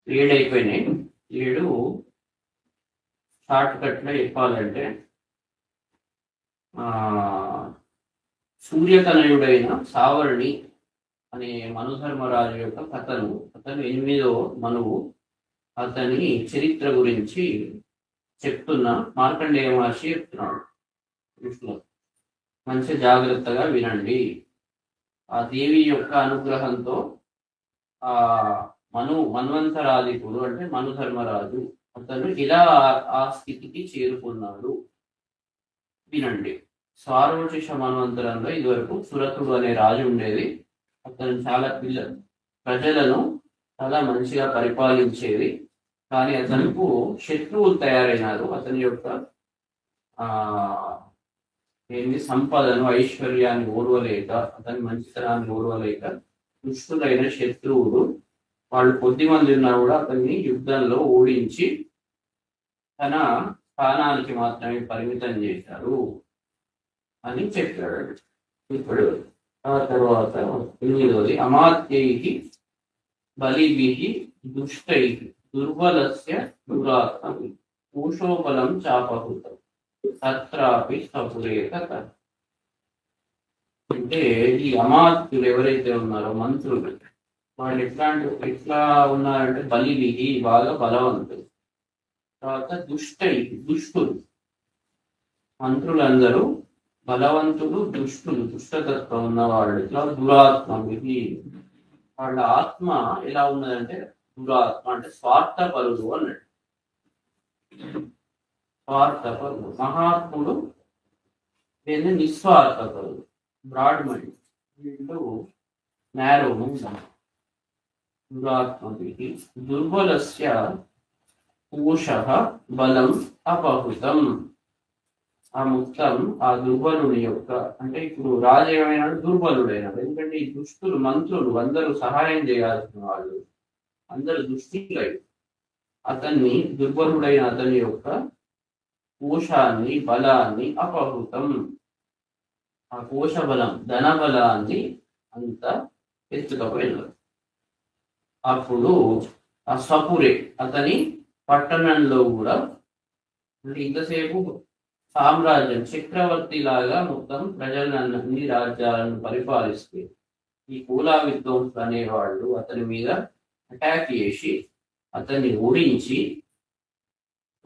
7 అయిపోయినాయి. 7 షార్ట్ కట్లో చెప్పాలంటే సూర్యతనయుడైన సావర్ణి అనే మనుధర్మరాజు యొక్క కథను, అతను 8వ మనువు, అతని చరిత్ర గురించి చెప్తున్న మార్కండేయ మహర్షి చెప్తున్నాడు. విష్ణు మంచి జాగ్రత్తగా వినండి. ఆ దేవి యొక్క అనుగ్రహంతో ఆ మన్వంతరాధికుడు అంటే మనుధర్మరాజు అతను ఇలా ఆ స్థితికి చేరుకున్నాడు. వినండి. సార్వశిష మన్వంతరంలో ఇదివరకు సురతుడు అనే రాజు ఉండేది. అతను చాలా ప్రజలను చాలా మంచిగా పరిపాలించేది. కానీ అతనుకు శత్రువులు తయారైనారు. అతని యొక్క సంపదను, ఐశ్వర్యాన్ని ఓర్వలేక, అతని మంచితనాన్ని ఓర్వలేక దుష్టులైన శత్రువులు, వాళ్ళు కొద్ది మంది ఉన్నా కూడా అతన్ని యుద్ధంలో ఓడించి తన స్థానానికి మాత్రమే పరిమితం చేశారు అని చెప్పాడు. ఇప్పుడు ఆ తర్వాత 8వది అమాత్యైః బలిభిః దుష్టైః దుర్బలస్య దురాత్మం పూషోబలం చాపహృతం తత్రాపి సపురేత. అంటే ఈ అమాత్యులు ఎవరైతే ఉన్నారో మంత్రులు, వాళ్ళు ఎట్లా ఉన్నారంటే బలిభిః బాగా బలవంతులు, తర్వాత దుష్టులు, మంత్రులందరూ బలవంతులు, దుష్టతత్వం ఉన్నవాళ్ళు. ఇట్లా దురాత్మకి వాళ్ళ ఆత్మ ఎలా ఉన్నదంటే దురాత్మ అంటే స్వార్థపరుడు అన్నట్టు. స్వార్థపరుడు. మహాత్ముడు నిస్వార్థపరుడు, బ్రాడ్ మైండ్. వీళ్ళు నేరో దురాత్మకి. దుర్బలస్య పూషః బలం అపహృతం. ఆ మొత్తం ఆ దుర్బలుని యొక్క, అంటే ఇప్పుడు రాజు ఏమైనాడు, దుర్బలుడైనాడు. ఎందుకంటే ఈ దుష్టులు, మంత్రులు అందరూ సహాయం చేయాల్సిన వాళ్ళు అందరూ దుష్టులై అతన్ని, దుర్బలుడైన అతని యొక్క కోశాన్ని, బలాన్ని అపహృతం, ఆ కోశ బలం, ధన బలాన్ని అంత ఎత్తుకపోయినారు. అప్పుడు ఆ సపురే అతని పట్టణంలో కూడా, అంటే ఇంతసేపు సామ్రాజ్యం చక్రవర్తి లాగా మొత్తం ప్రజలన్నీ, రాజ్యాలను పరిపాలిస్తే ఈ కూలా విద్వాంసులు అనేవాళ్ళు అతని మీద అటాక్ చేసి అతన్ని ఓడించి,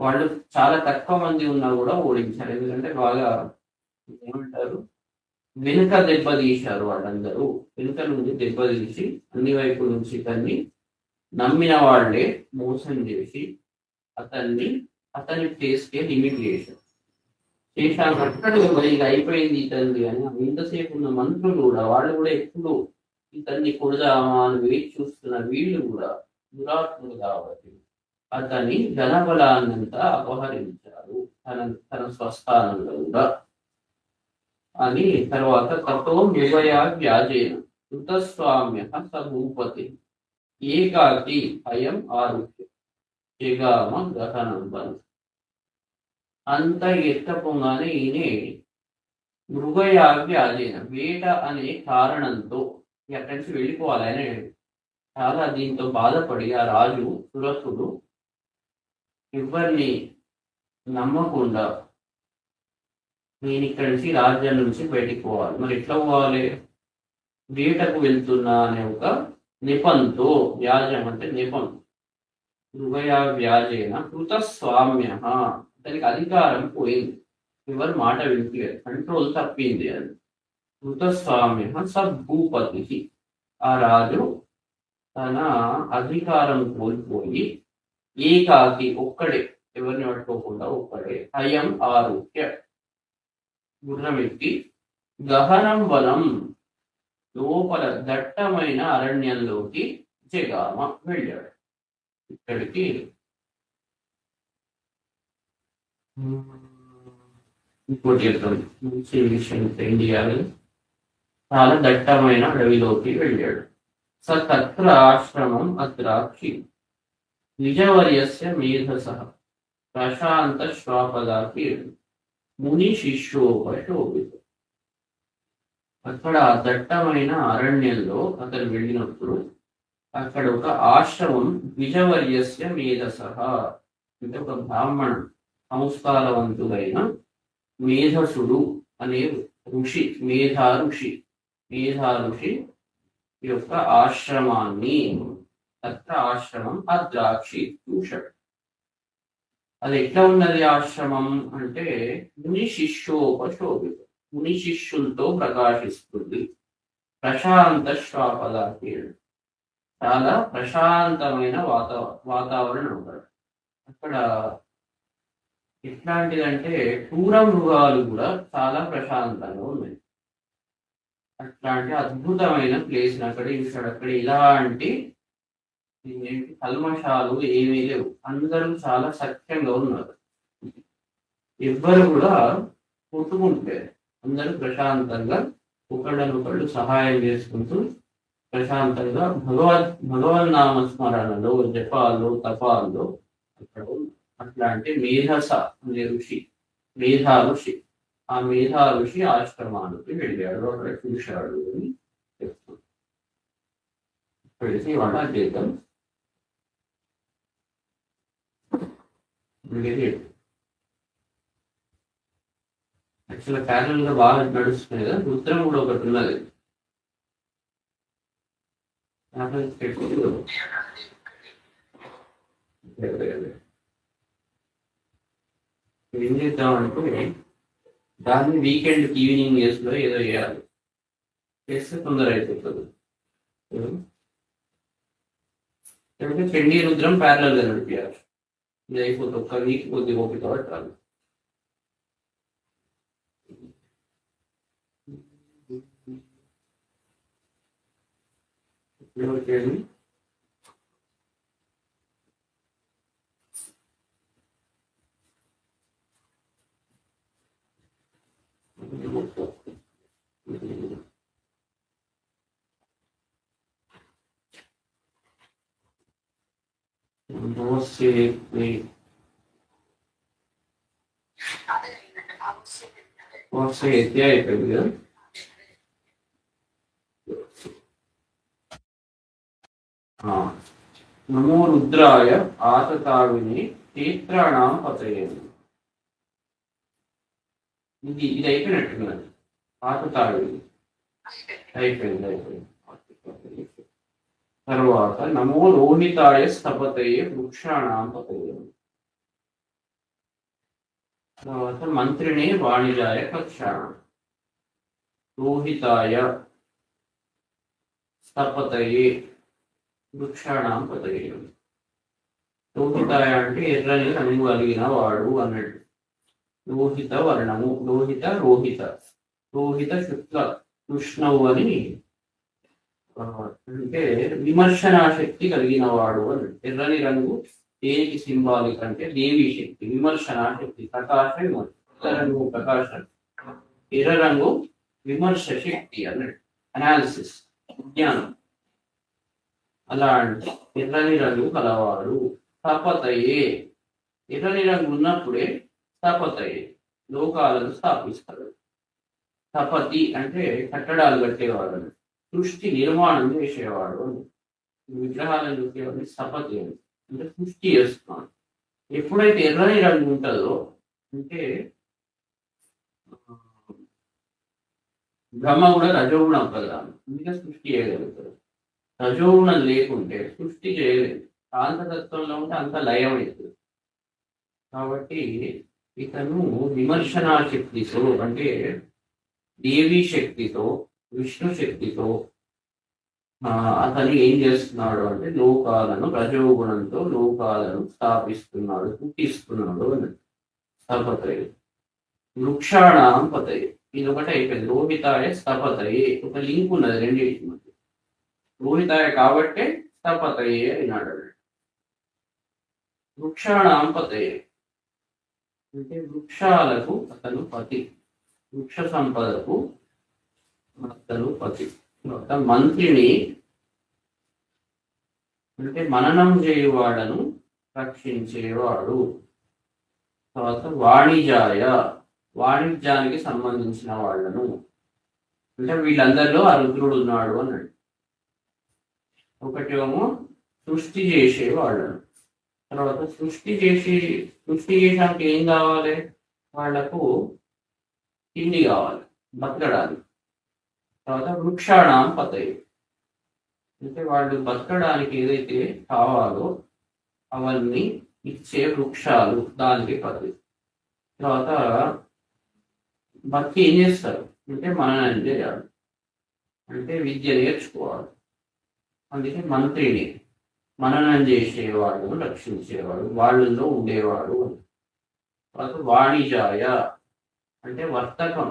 వాళ్ళు చాలా తక్కువ మంది ఉన్నా కూడా ఓడించారు. ఎందుకంటే బాగా ఏమంటారు, వెనుక దెబ్బతీశారు. వాళ్ళందరూ వెనుక నుంచి దెబ్బతీసి అన్ని వైపుల నుంచి ఇతన్ని నమ్మిన వాళ్ళే మోసం చేసి అతని ప్లేస్కే లిమిట్ చేశారు. చేశాను అక్కడే ఇక అయిపోయింది ఇతన్ని అని. ఇంతసేపు ఉన్న మంత్రులు కూడా, వాళ్ళు కూడా ఎప్పుడు ఇతన్ని కొడదామా అని వేచి చూస్తున్న వీళ్ళు కూడా దురాత్ములు కాబట్టి అతని ధనబలాన్నంతా అపహరించారు తన స్వస్థానంలో కూడా అని. తర్వాత తతో నిర్భయా వ్యాజేన కృతస్వామ్య స భూపతి ఏకాకి అయం ఆరుహ్య జగామ గహనం బలం. అంత ఎత్తపోగానే ఈయన మృగయావ్యాజైన వేట అనే కారణంతో ఎక్కడి నుంచి వెళ్ళిపోవాలి. ఆయన చాలా దీంతో బాధపడి ఆ రాజు సురసుడు ఎవరిని నమ్మకుండా, నేను ఇక్కడి నుంచి రాజ్యం నుంచి బయటికి పోవాలి, మరి ఎట్లా పోవాలి, వేటకు వెళ్తున్నా అనే ఒక నెపంతో, వ్యాజం అంటే నెపం, మృగయా వ్యాజైన కృతస్వామ్య, దానికి అధికారం పోయింది, ఎవరి మాట వినిపించలేదు, కంట్రోల్ తప్పింది. అది కృతస్వామ్య సద్భూపతి, ఆ రాజు తన అధికారం కోల్పోయి ఏకాకి, ఒక్కడే, ఎవరిని పట్టుకోకుండా ఒక్కడే, అయం ఆరోగ్య, గుర్రం ఎక్కి, గహనం వనం, లోపల దట్టమైన అరణ్యంలోకి జగామ, వెళ్ళాడు. ఇక్కడికి ఇంకోటి చెప్తాను, విషయం ఇండియాలో చాలా దట్టమైన అడవిలోకి వెళ్ళాడు. స తత్ర ఆశ్రమం అద్రాక్షి నిజవర్యస్య మేధసః ప్రశాంత శ్వాపదాకి ముని శిష్యోపశోభిత. అక్కడ దట్టమైన అరణ్యంలో అతను వెళ్ళినప్పుడు అక్కడ ఒక ఆశ్రమం ద్విజవర్యస్య మేధసః, అంటే ఒక బ్రాహ్మణ సంస్కారవంతుడైన మేధసుడు అనే ఋషి, మేధా ఋషి యొక్క ఆశ్రమాన్ని, తత్ర ఆశ్రమం అద్రాక్షి చూశాడు. అది ఎట్లా ఉన్నది ఆశ్రమం అంటే ముని శిష్యోపశోభితం, ముని శిష్యులతో ప్రకాశిస్తుంది. ప్రశాంత శ్వాపదాకేడు, చాలా ప్రశాంతమైన వాతావరణం ఉంటాడు అక్కడ. ఎట్లాంటిదంటే క్రూర మృగాలు కూడా చాలా ప్రశాంతంగా ఉన్నాయి. అట్లాంటి అద్భుతమైన ప్లేస్ అక్కడ చూశాడు. అక్కడ ఇలాంటి కల్మషాలు ఏమీ లేవు, అందరూ చాలా సఖ్యంగా ఉన్నారు. ఎవ్వరు కూడా కొట్టుకుంటారు, అందరూ ప్రశాంతంగా ఒకళ్ళనొకళ్ళు సహాయం చేసుకుంటూ ప్రశాంతంగా భగవన్నామ స్మరణలో, జపాల్లో, తపాల్లో అక్కడ అట్లాంటి మేధస అనే ఋషి, మేధా ఋషి, ఆ మేధా ఋషి ఆశ్రమానికి వెళ్ళాడు, అక్కడ చూశాడు అని చెప్తుంది. పెడితే వాళ్ళ జీతం యాక్చువల్గా ప్యారల్ గా బాగా నడుస్తుంది కదా. రుద్రం కూడా ఒకటి ఉన్నది. ఏం చేద్దామంటే దాన్ని వీకెండ్ ఈవినింగ్ లో ఏదో చేయాలి, చేస్తే తొందర అయిపోతుంది. చండీ రుద్రం ప్యారల్ గా నడిపారు. ఇది అయిపోతుంది, ఒక్క వీక్ కొద్దిగా ఓపిక పట్టాలి. అయిపోయింది కదా. నమో రుద్రాయ ఆతతావిని క్షేత్రాణం పతయేది. ఇది అయిపోయినట్టున్నది. ఆతతావిని అయిపోయింది. తర్వాత నమో రోహితాయ స్థపతయే వృక్షాణం పతయేది. తర్వాత మంత్రిణే వాణిజాయ కక్షాణం. రోహితాయ స్థపతయే వృక్షాణం పతయేది. రోహితాయ అంటే ఎర్రని రంగు కలిగిన వాడు అన్నట్టు. లోహిత వర్ణము, లోహిత శుక్ల కృష్ణవు అని అంటే విమర్శనా శక్తి కలిగిన వాడు అని. ఎర్రని రంగు దేనికి సింబాలిక్ అంటే దేవీ శక్తి, విమర్శనా శక్తి, ప్రకాశ విమర్శ. రంగు ప్రకాశ, ఎర్ర రంగు విమర్శ శక్తి అన్నట్టు, అనాలిసిస్, విజ్ఞానం. అలాంటి ఎర్రని రంగు కలవాడు. స్థపతయే, ఎర్రని రంగు ఉన్నప్పుడే స్థపతయే, లోకాలను స్థాపిస్తాడు. స్థపతి అంటే కట్టడాలు కట్టేవాడు అని, సృష్టి నిర్మాణం చేసేవాడు అని. విగ్రహాలను చూసేవాడిని స్థపతి అని, అంటే సృష్టి చేస్తున్నాడు. ఎప్పుడైతే ఎర్రని రంగు ఉంటుందో అంటే బ్రహ్మ కూడా రజోగుణం కదా, అందుకే సృష్టి చేయగలుగుతారు. రజోగుణం లేకుంటే సృష్టి చేయలేదు. కాంతతత్వంలో ఉంటే అంత లయం అవుతుంది. కాబట్టి ఇతను విమర్శనా శక్తితో అంటే దేవీ శక్తితో, విష్ణు శక్తితో అతను ఏం చేస్తున్నాడు అంటే లోకాలను రజోగుణంతో లోకాలను స్థాపిస్తున్నాడు, పుట్టిస్తున్నాడు అని. స్థపతయే వృక్షాణం పతయే, ఇది ఒకటి అయిపోయింది. రోహితాయ స్థపతయే, ఒక లింక్ ఉన్నది రెండింటి మధ్య. రోహితాయ కాబట్టే స్థపతయే అయినాడు. వృక్షాణం పతయే అంటే వృక్షాలకు అతను పతి, వృక్ష సంపదకు అతను పతి. మంత్రిని అంటే మననం చేయువాడను రక్షించేవాడు. తర్వాత వాణిజాయ, వాణిజ్యానికి సంబంధించిన వాళ్ళను అంటే వీళ్ళందరిలో ఆ రుద్రుడు ఉన్నాడు అన్నాడు. ఒకటేమో సృష్టి చేసేవాళ్ళను. తర్వాత సృష్టి చేసానికి ఏం కావాలి? వాళ్లకు తిండి కావాలి, బతకడానికి. తర్వాత వృక్షాణం పతయి, అంటే వాళ్ళు బతకడానికి ఏదైతే కావాలో అవన్నీ ఇచ్చే వృక్షాలు, దానికి పతయి. తర్వాత బతికి ఏం చేస్తారు అంటే మననం చేయాలి, అంటే విద్య నేర్చుకోవాలి. అందుకే మంత్రిని మననం చేసేవాడు, రక్షించేవాడు, వాళ్ళల్లో ఉండేవాడు. తర్వాత వాణిజాయ అంటే వర్తకం,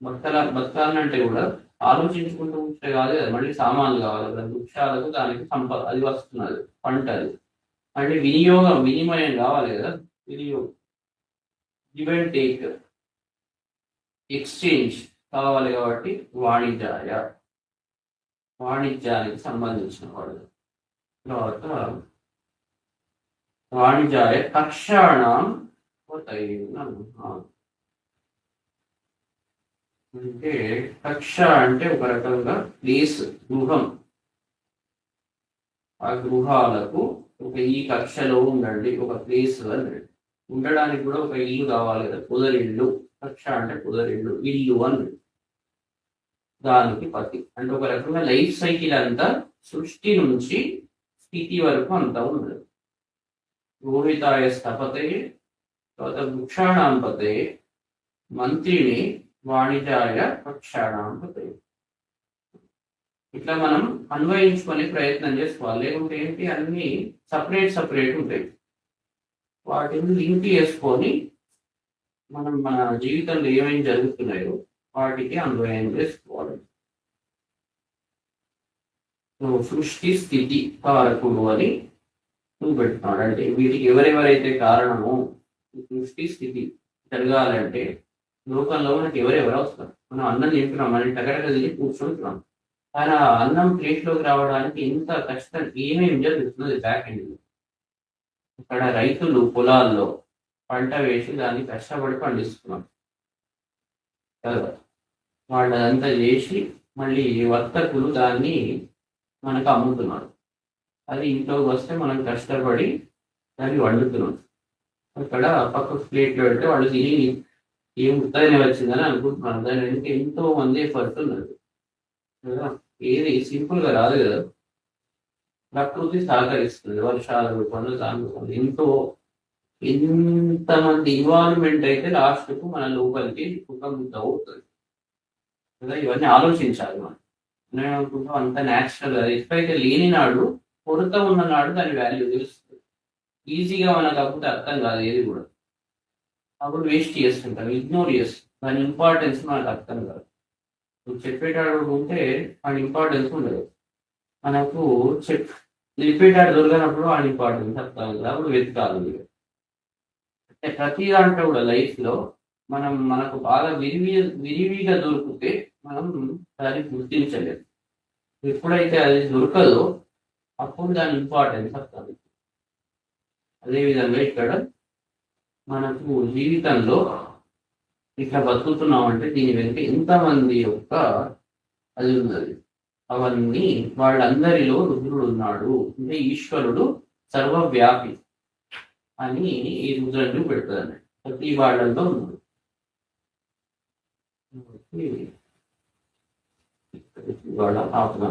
బతకాలంటే కూడా ఆలోచించుకుంటూ ఉంటే కాదు కదా, మళ్ళీ సామాన్లు కావాలి కదా, వృక్షాలకు దానికి సంపద అది వస్తున్నది, పంట అది. అంటే వినియోగం, వినిమయం కావాలి కదా, వినియోగం, గివ్ అండ్ టేక్, ఎక్స్చేంజ్ కావాలి. కాబట్టి వాణిజ్యాయ, వాణిజ్యానికి సంబంధించిన వాడు. తర్వాత వాణిజ్యాయ కక్షాణం అంటే కక్ష అంటే ఒక రకంగా ప్లేస్, గృహం. ఆ గృహాలకు ఒక ఈ కక్షలో ఉండండి, ఒక ప్లేస్ అని ఉండడానికి కూడా ఒక ఇల్లు కావాలి కదా, కుదరిల్లు. కక్ష అంటే కుదరిల్లు, ఇల్లు అని. దానికి పతి అంటే ఒక రకంగా లైఫ్ సైకిల్ అంతా సృష్టి నుంచి స్థితి వరకు అంతా ఉండదు. రోహితాయ స్థపతే, తర్వాత వృక్షాణం పతే, మంత్రిని వాణిజ్యాయ పక్షాణం పతే. ఇట్లా మనం అన్వయించుకునే ప్రయత్నం చేసుకోవాలి. లేకుంటే ఏంటి, అన్ని సపరేట్ ఉంటాయి. వాటిని లింక్ చేసుకొని మనం మన జీవితంలో ఏమేమి జరుగుతున్నాయో వాటికి అన్వయం చేసుకోవాలి. సృష్టి స్థితి కారకుడు అని చూపెడుతున్నాడు. అంటే వీటికి ఎవరెవరైతే కారణమో, సృష్టి స్థితి జరగాలంటే లోకంలో మనకి ఎవరెవరు అవసరం. మనం అన్నం తింటున్నాం, మనం టగడగ తిని కూర్చుంటున్నాం, కానీ ఆ అన్నం ప్లేట్లోకి రావడానికి ఎంత కష్టం, ఏమేమి జరుగుతున్నది బ్యాక్ ఎండ్. ఇక్కడ రైతులు పొలాల్లో పంట వేసి దాన్ని కష్టపడి పండిస్తున్నాం కదా, వాళ్ళంతా చేసి మళ్ళీ వర్తకులు దాన్ని మనకు అమ్ముతున్నారు. అది ఇంట్లోకి వస్తే మనం కష్టపడి దాన్ని వండుతున్నాం. అక్కడ పక్క ప్లేట్లో పెడితే వాళ్ళు తిని ఏం ఉత్తగానే వచ్చిందని అనుకుంటున్నాను. దాని వెనుక ఎంతో మంది ఎఫర్ట్ ఉన్నది కదా, ఏది సింపుల్గా రాదు కదా. ప్రకృతి సహకరిస్తుంది, వర్షాల రూపంలో దాని ఎంతమంది ఇన్వాల్వ్మెంట్ అయితే లాస్ట్కు మన లోపలికి కుటుంబం అవుతుంది కదా. ఇవన్నీ ఆలోచించాలి మనం. నేను అనుకుంటాం అంత న్యాచురల్, ఎప్పుడైతే లేని నాడు, కొరత ఉన్న నాడు దాని వాల్యూ తెలుస్తుంది. ఈజీగా మనకు అప్పుడు అర్థం కాదు ఏది కూడా, అప్పుడు వేస్ట్ చేస్తుంటాం, ఇగ్నోర్ చేస్తాం. దాని ఇంపార్టెన్స్ మనకు అర్థం కాదు. నువ్వు చెప్పేటాడు ఉంటే వాడి ఇంపార్టెన్స్ ఉండదు. మనకు చెప్పేటాడు దొరకనప్పుడు వాడి ఇంపార్టెన్స్ అర్థం కదా, అప్పుడు వెతకాలి. అంటే ప్రతి దాంట్లో కూడా లైఫ్లో మనకు బాగా విరివిగా దొరికితే మనం దాన్ని గుర్తించలేదు. ఎప్పుడైతే అది దొరకదో అప్పుడు దాని ఇంపార్టెన్స్ అర్థం. అదేవిధంగా ఇక్కడ మనకు జీవితంలో ఇట్లా బతుకుతున్నామంటే దీని వెనుక ఎంతమంది యొక్క అది ఉన్నది. అవన్నీ వాళ్ళందరిలో రుద్రుడు ఉన్నాడు, అంటే ఈశ్వరుడు సర్వవ్యాపి అని ఈ రుద్రుడు పెడుతుంది. ప్రతి వాళ్ళల్లో ఉన్నాడు. వాళ్ళ ఆత్మ